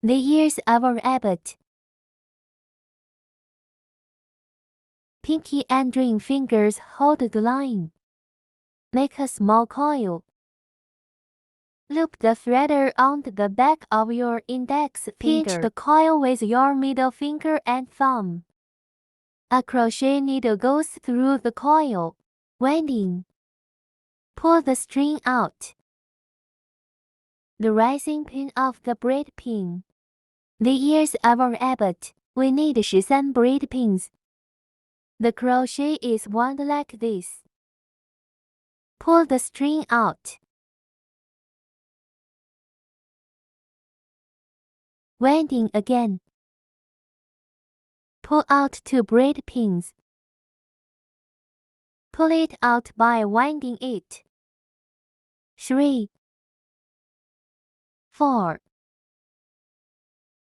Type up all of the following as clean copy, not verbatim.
The ears of a rabbit. Pinky and ring fingers hold the line. Make a small coil. Loop the thread around the back of your index finger. Pinch the coil with your middle finger and thumb. A crochet needle goes through the coil. Winding. Pull the string out. The rising pin of the braid pin. The ears of a rabbit. We need 13 braid pins. The crochet is wound like this. Pull the string out. Winding again. Pull out 2 braid pins. Pull it out by winding it. 3, 4,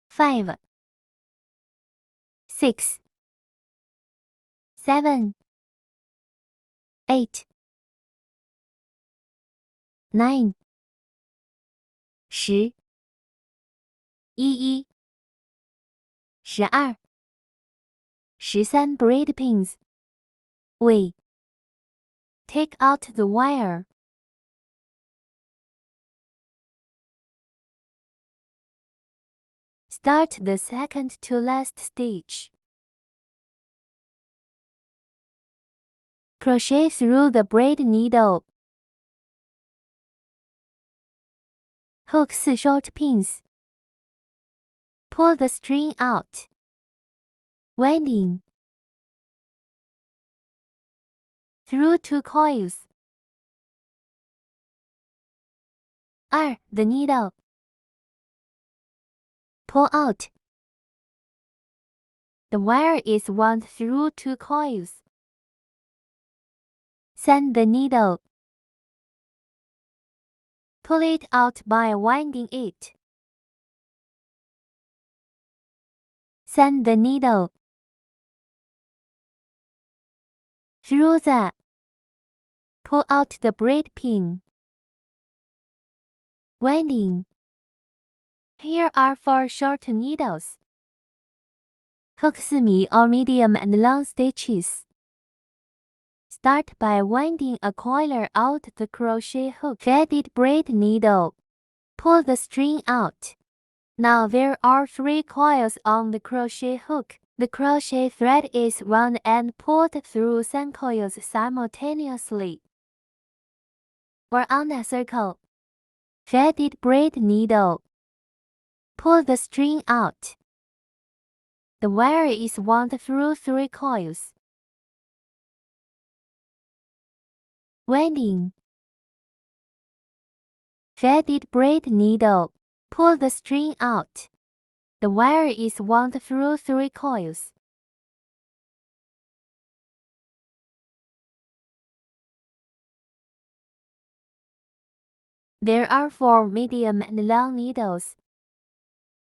5, 6, 7, 8, 9, 10, 11, 12, 13 braid pins. We take out the wire. Start the second to last stitch. Crochet through the braid needle. Hook 4 short pins. Pull the string out. Winding. Through 2 coils. The needle. Pull out. The wire is wound through 2 coils. Send the needle. Pull it out by winding it. Send the needle. Through the. Pull out the braid pin. Winding. Here are 4 short needles. Hook 4 or medium and long stitches. Start by winding a coiler out the crochet hook. Threaded braid needle. Pull the string out. Now there are 3 coils on the crochet hook. The crochet thread is wound and pulled through 3 coils simultaneously. Or on a circle. Threaded braid needle. Pull the string out. The wire is wound through 3 coils. Winding. Threaded braid needle. Pull the string out. The wire is wound through 3 coils. There are 4 medium and long needles.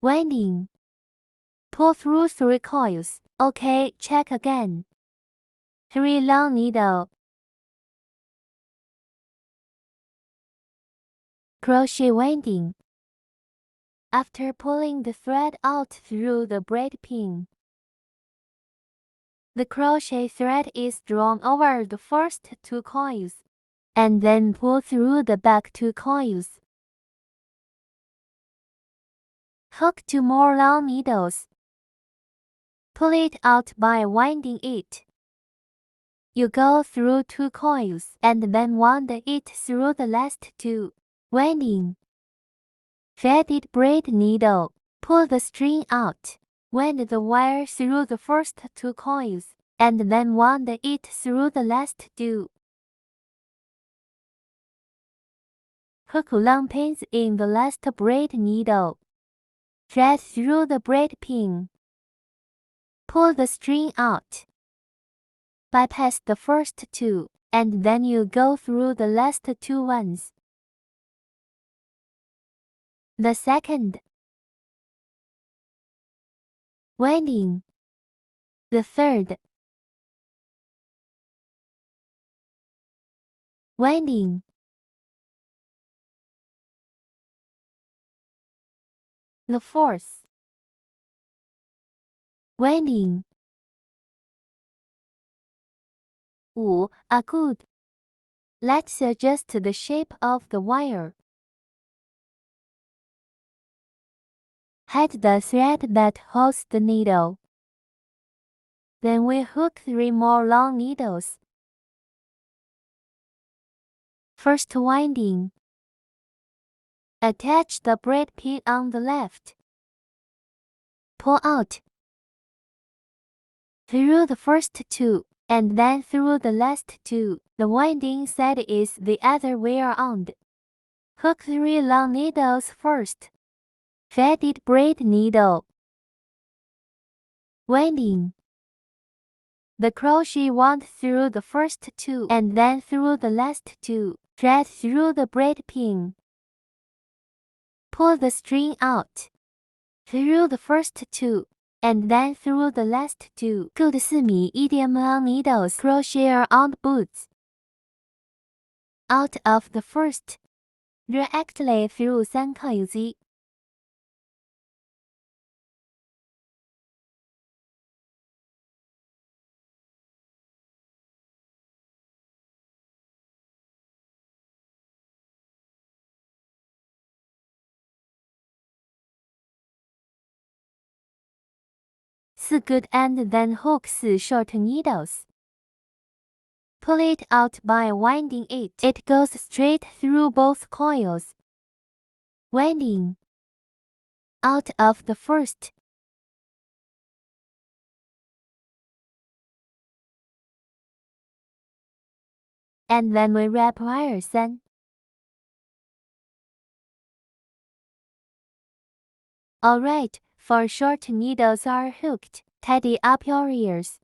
Winding. Pull through 3 coils. OK, check again. 3 long needle. Crochet winding. After pulling the thread out through the braid pin, the crochet thread is drawn over the first 2 coils, and then pull through the back 2 coils. Hook 2 more long needles. Pull it out by winding it. You go through 2 coils and then wind it through the last 2. Winding. Threaded braid needle. Pull the string out. Wind the wire through the first 2 coils, and then wind it through the last 2. Hook long pins in the last braid needle. Thread through the braid pin. Pull the string out. Bypass the first 2, and then you go through the last 2 ones. The second. Winding. The third. Winding. The fourth. Winding. 5. Good. Let's adjust the shape of the wire. Hide the thread that holds the needle. Then we hook 3 more long needles. First winding. Attach the braid pin on the left. Pull out through the first 2, and then through the last 2. The winding side is the other way around. Hook 3 long needles first. Faded braid needle. Winding. The crochet wound through the first 2 and then through the last 2. Thread through the braid pin. Pull the string out through the first 2 and then through the last 2. Good 4 medium long needles crochet around boots. Out of the first. Directly through 3個要枝。4 good and then hook 4 short needles. Pull it out by winding it. It goes straight through both coils. Winding. Out of the first. And then we wrap wire 3. Alright, 4 short needles are hooked. Tidy up your ears.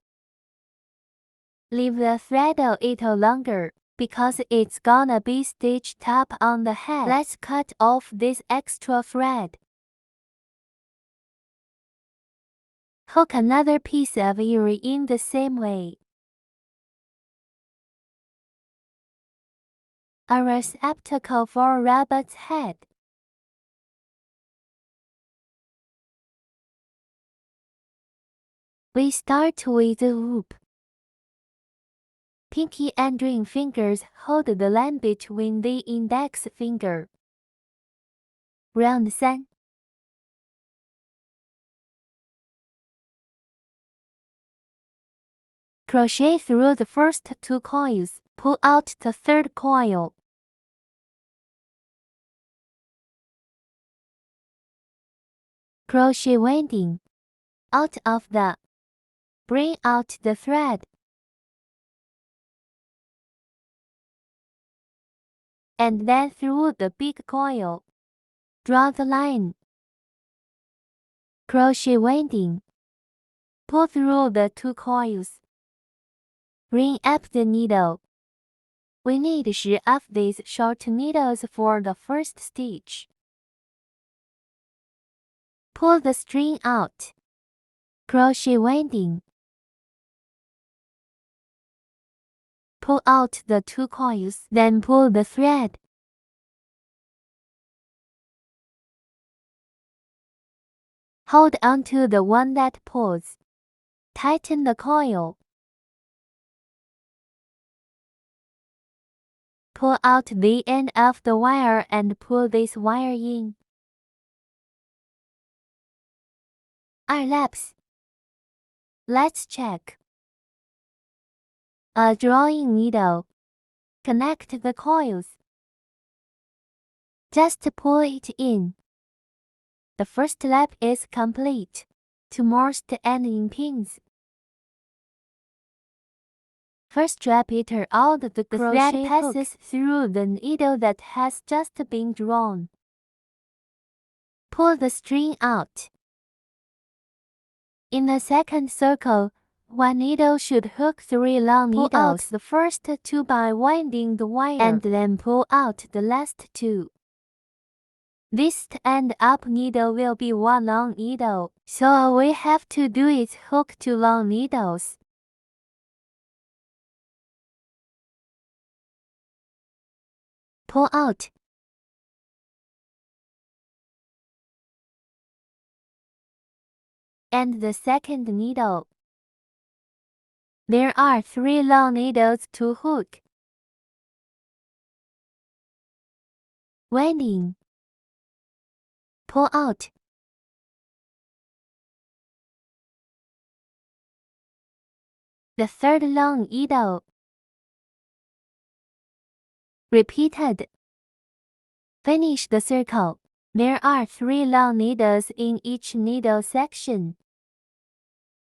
Leave the thread a little longer, because it's gonna be stitched up on the head. Let's cut off this extra thread. Hook another piece of ear in the same way. A receptacle for a rabbit's head. We start with the loop. Pinky and ring fingers hold the line between the index finger. Round 3. Crochet through the first 2 coils. Pull out the 3rd coil. Crochet winding. Out of the. Bring out the thread. And then through the big coil. Draw the line. Crochet winding. Pull through the 2 coils. Bring up the needle. We need 10 of these short needles for the first stitch. Pull the string out. Crochet winding. Pull out the 2 coils, then pull the thread. Hold onto the one that pulls. Tighten the coil. Pull out the end of the wire and pull this wire in. 2 laps. Let's check. A drawing needle. Connect the coils. Just pull it in. The first lap is complete. 2 more end in pins. First wrap it around the thread passes through the needle that has just been drawn. Pull the string out. In the second circle, 1 needle should hook 3 long needles. Pull out the first 2 by winding the wire and then pull out the last 2. This end-up needle will be 1 long needle, so all we have to do is hook 2 long needles. Pull out. and the second needle. There are 3 long needles to hook. Winding. Pull out. The third long needle. Repeated. Finish the circle. There are 3 long needles in each needle section.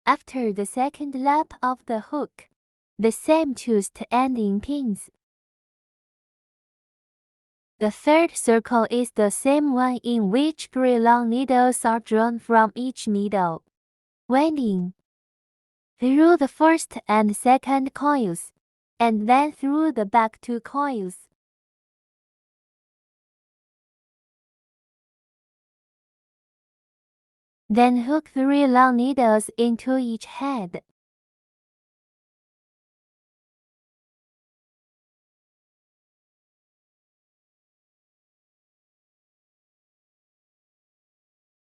After the second lap of the hook, the same twist ending pins. The third circle is the same one in which 3 long needles are drawn from each needle. Winding. Through the first and second coils, and then through the back 2 coils. Then hook 3 long needles into each head.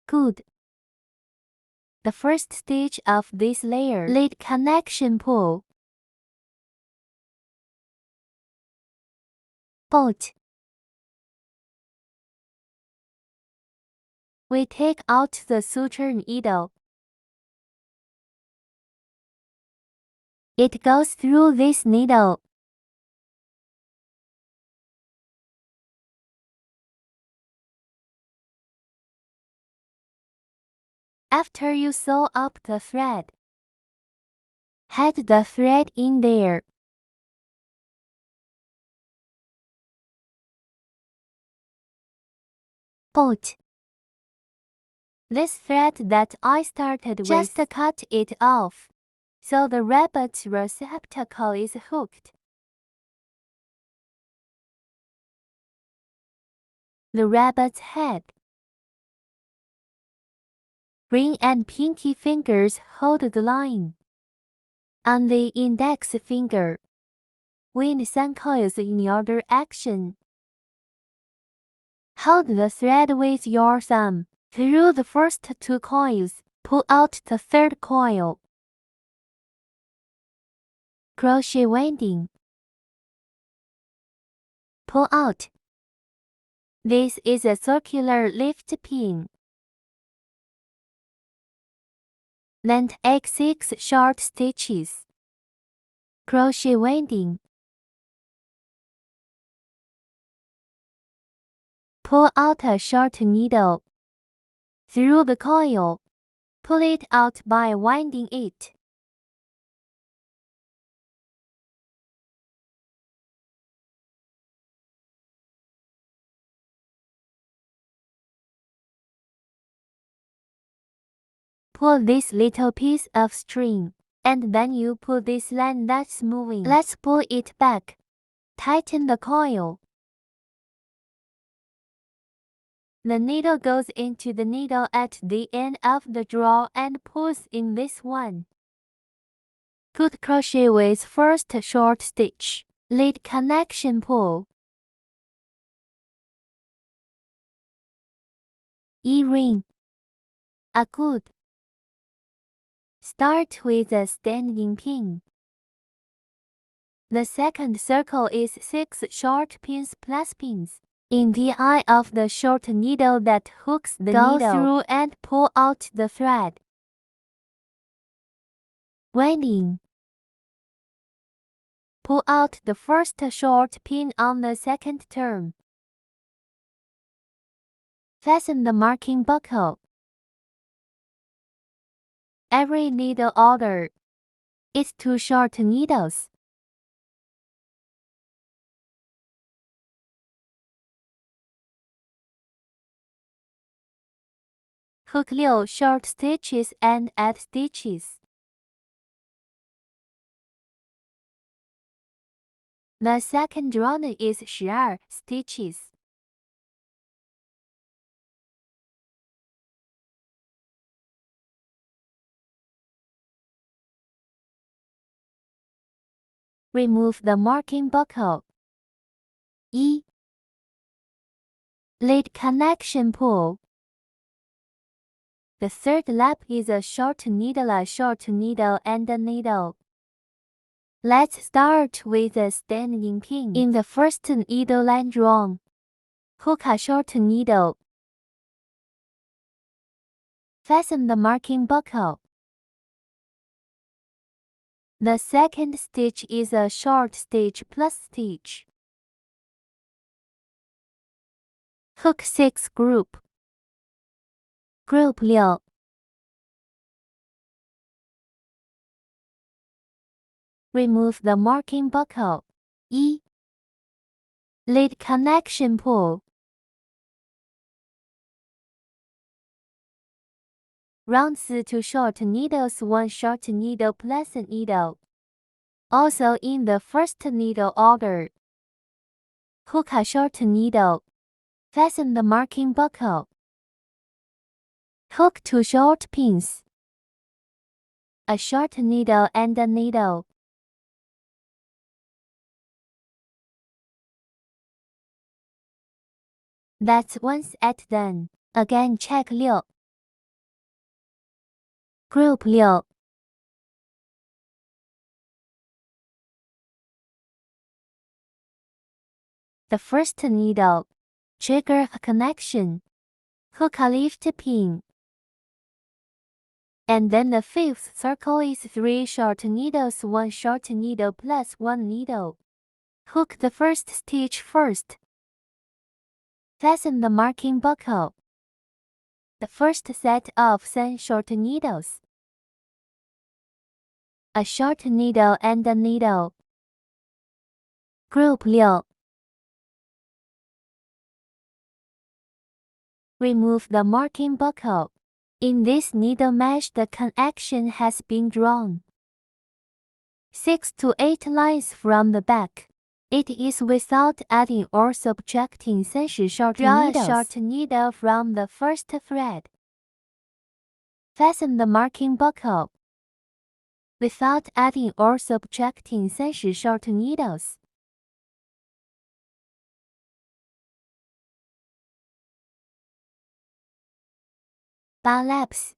Good. The first stitch of this layer, lead connection pull. Bolt. We take out the suture needle. It goes through this needle. After you sew up the thread, head the thread in there. Bolt. This thread that I started with, just cut it off, so the rabbit's receptacle is hooked. The rabbit's head. Ring and pinky fingers hold the line. On the index finger, wind 3 coils in your direction. Hold the thread with your thumb. Through the first 2 coils, pull out the third coil. Crochet winding. Pull out. This is a circular lift pin. Length 6 short stitches. Crochet winding. Pull out a short needle. Through the coil, pull it out by winding it. Pull this little piece of string, and then you pull this line that's moving. Let's pull it back. Tighten the coil. The needle goes into the needle at the end of the draw and pulls in this one. Put crochet with first short stitch. Lead connection pull. E-ring. Good. Start with a standing pin. The second circle is 6 short pins plus pins. In the eye of the short needle that hooks the needle, go through and pull out the thread. Winding. Pull out the first short pin on the second turn. Fasten the marking buckle. Every needle order is 2 short needles. Hook 6 short stitches and add stitches. The second round is 12 stitches. Remove the marking buckle. E. Lead connection pull. The third lap is a short needle, and a needle. Let's start with the standing pin. In the first needle line drawn, hook a short needle. Fasten the marking buckle. The second stitch is a short stitch plus stitch. Hook 6 group. Group 6. Remove the marking buckle. 1. Lead connection pull. Rounds 2 short needles, 1 short needle plus a needle. Also in the first needle order. Hook a short needle. Fasten the marking buckle. Hook 2 short pins. A short needle and a needle. That's one set done. Again check 6. Group 6. The first needle. Trigger a connection. Hook a lift pin. And then the fifth circle is 3 short needles, 1 short needle plus 1 needle. Hook the first stitch first. Fasten the marking buckle. The first set of 3 short needles. A short needle and a needle. Group 6. Remove the marking buckle. In this needle mesh, the connection has been drawn. 6 to 8 lines from the back. It is without adding or subtracting 30 short needles. Draw a short needle from the first thread. Fasten the marking buckle. Without adding or subtracting 30 short needles. Bar laps.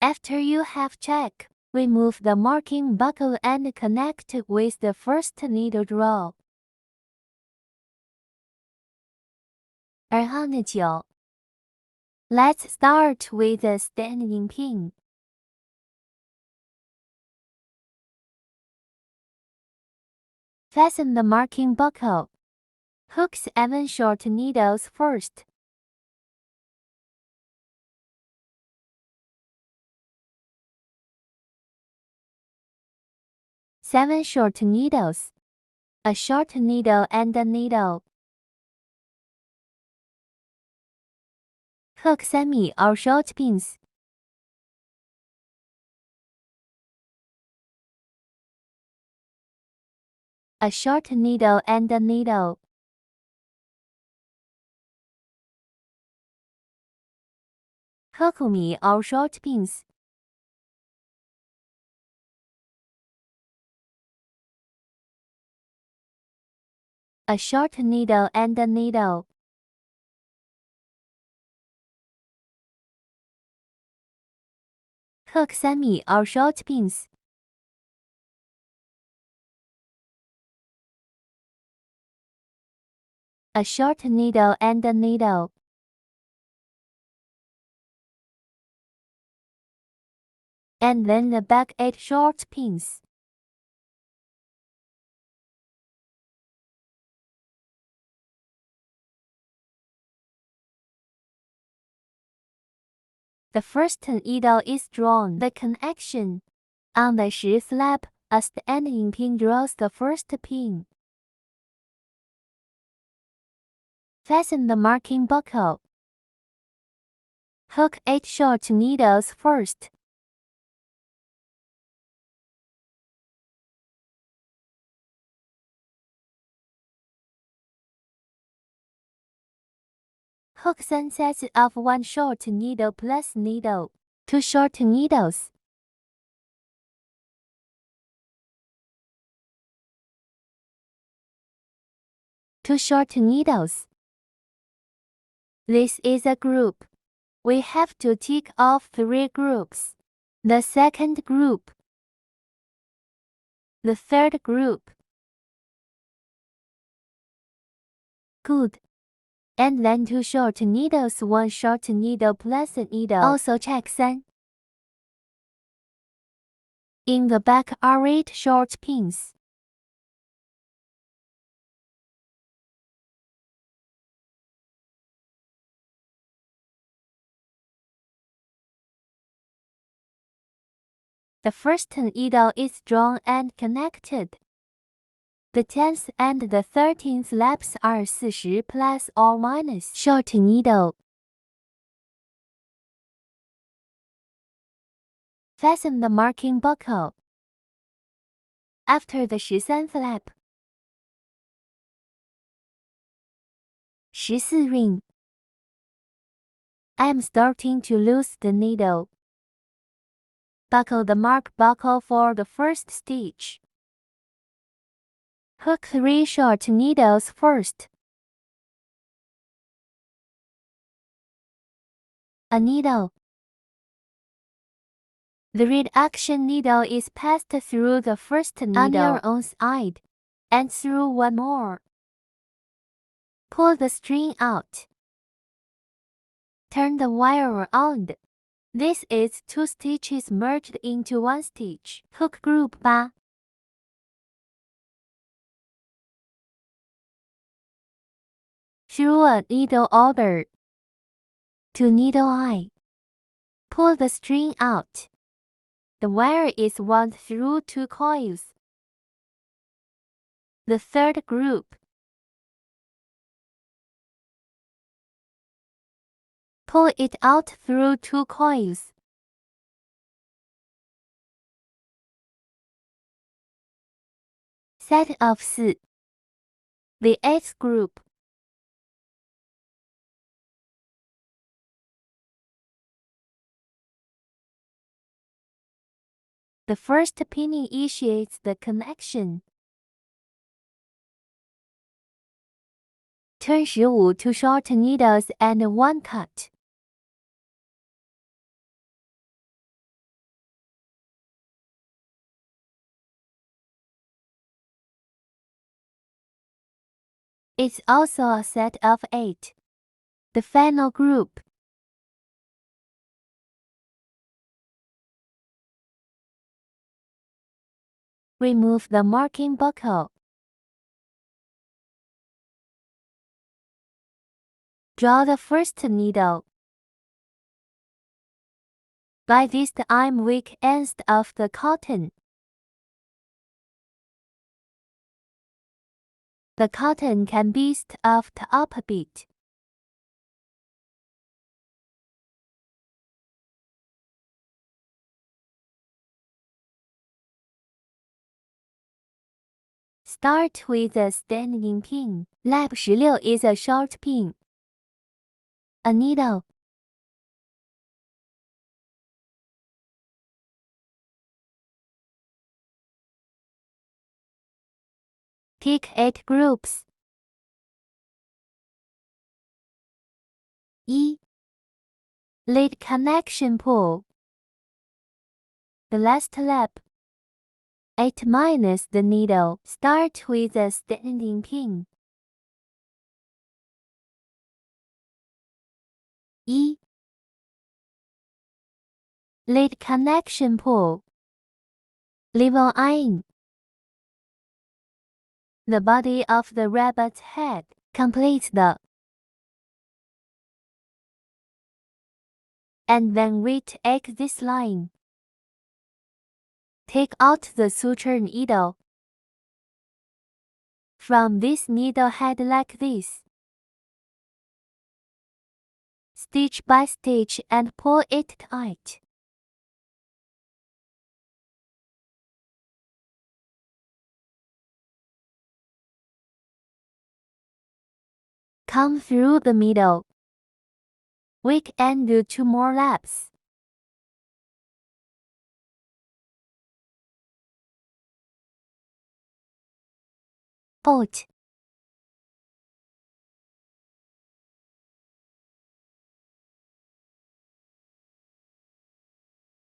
After you have checked, remove the marking buckle and connect with the first needle draw. 209. Let's start with the standing pin. Fasten the marking buckle. Hook 7 short needles first. Seven short needles. A short needle and a needle. Hook 3 or short pins. A short needle and a needle. Hook 5 or short pins. A short needle and a needle. Hook 3 or short pins. A short needle and a needle. And then the back 8 short pins. The first needle is drawn. The connection. On the 10th lap, a standing pin draws the first pin. Fasten the marking buckle. Hook 8 short needles first. Hook 3 sets of 1 short needle plus needle. 2 short needles. Two short needles. This is a group. we have to tick off 3 groups. The second group, the third group. Good. And then 2 short needles, 1 short needle plus a needle. Also check 3. In the back are 8 short pins. The first needle is drawn and connected. The 10th and the 13th laps are 40 plus or minus short needle. Fasten the marking buckle. After the 13th lap, 14 ring. I am starting to lose the needle. Buckle the mark buckle for the first stitch. Hook 3 short needles first. A needle. The red action needle is passed through the first needle on your own side, and through 1 more. Pull the string out. Turn the wire around. This is 2 stitches merged into 1 stitch. Hook group 8. Through a needle order to needle eye. Pull the string out. The wire is wound through 2 coils. The third group. Pull it out through 2 coils. Set of 4. The 8th group. The first pin initiates the connection. Turn 15 2 short needles and 1 cut. It's also a set of 8. The final group. Remove the marking buckle. Draw the first needle. By this time weak ends of the cotton. The cotton can be stuffed up a bit. Start with a standing pin. Lap 16 is a short pin. A needle. Pick 8 groups. 1. Lead connection pull. The last lap. 8 minus the needle. Start with a standing pin. 1. Lead connection pull. Leave on eyeing. The body of the rabbit's head. Complete the. And then retake this line. Take out the suture needle. From this needle head like this. Stitch by stitch and pull it tight. Come through the middle. Weak and do 2 more laps. Bolt.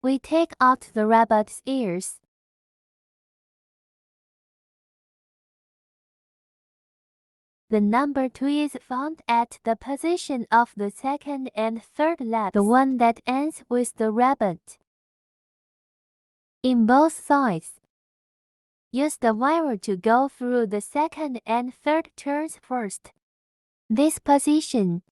we take out the rabbit's ears. The number 2 is found at the position of the second and third laps, the one that ends with the rabbit. In both sides, use the wire to go through the second and third turns first. This position.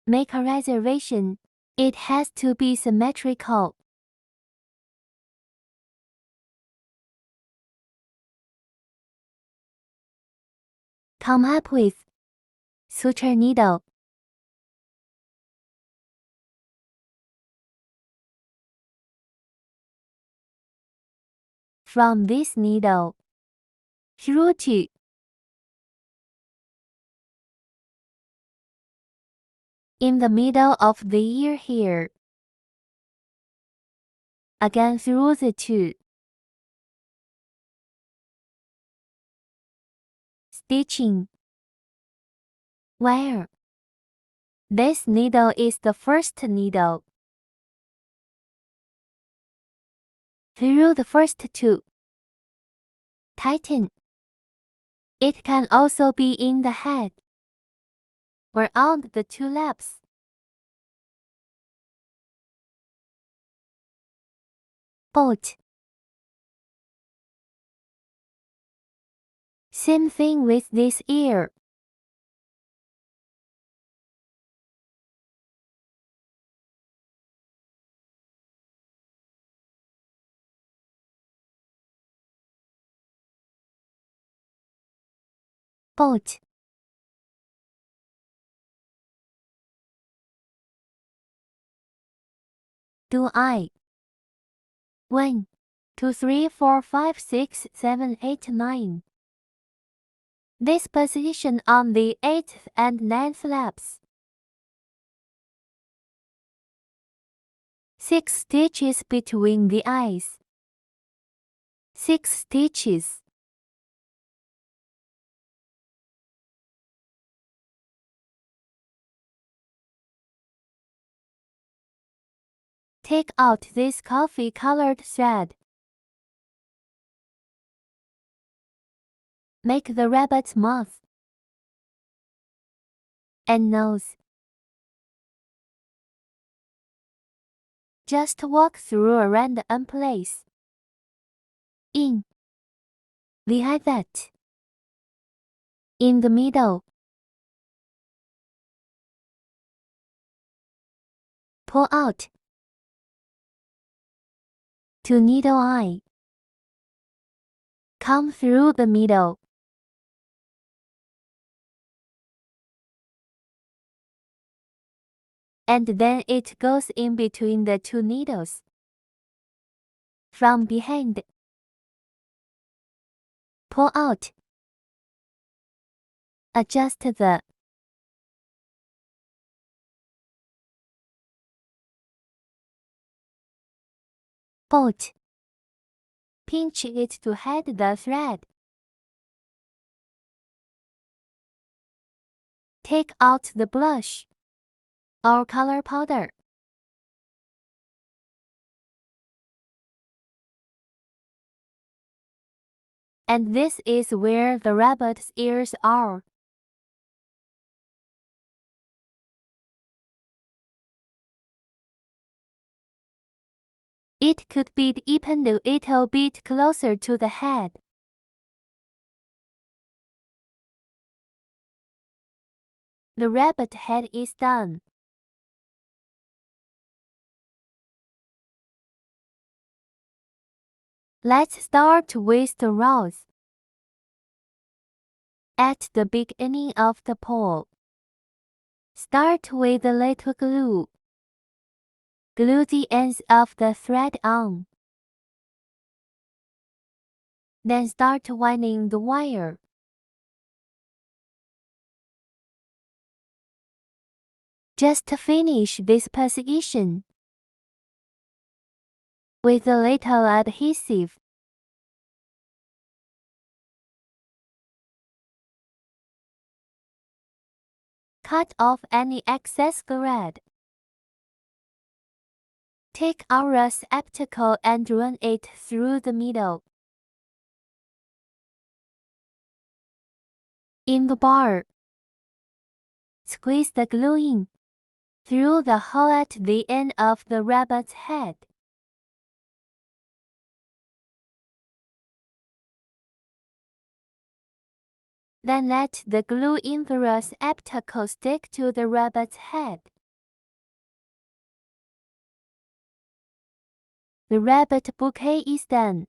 Make a reservation. It has to be symmetrical. Come up with suture needle. From this needle, through to in the middle of the ear here. Again through the 2. Stitching. Wire. This needle is the first needle. Through the first 2. Tighten. It can also be in the head or on the 2 laps. Bolt. Same thing with this ear. Bolt. Do I? 1, 2, 3, 4, 5, 6, 7, 8, 9. This position on the 8th and 9th laps. 6 stitches between the eyes. 6 stitches. Take out this coffee-colored thread. Make the rabbit's mouth and nose. Just walk through around and place in behind that. In the middle. Pull out to needle eye. Come through the middle. And then it goes in between the 2 needles. From behind. Pull out. Adjust the bolt. Pinch it to hide the thread. Take out the blush or color powder. And this is where the rabbit's ears are. It could be even a little bit closer to the head. The rabbit head is done. Let's start with the rows. At the beginning of the pole, start with a little glue. Glue the ends of the thread on. Then start winding the wire. Just finish this position with a little adhesive. cut off any excess thread. Take our receptacle and run it through the middle. In the bar, squeeze the glue in through the hole at the end of the rabbit's head. Then let the glue in the receptacle stick to the rabbit's head. The rabbit bouquet is done.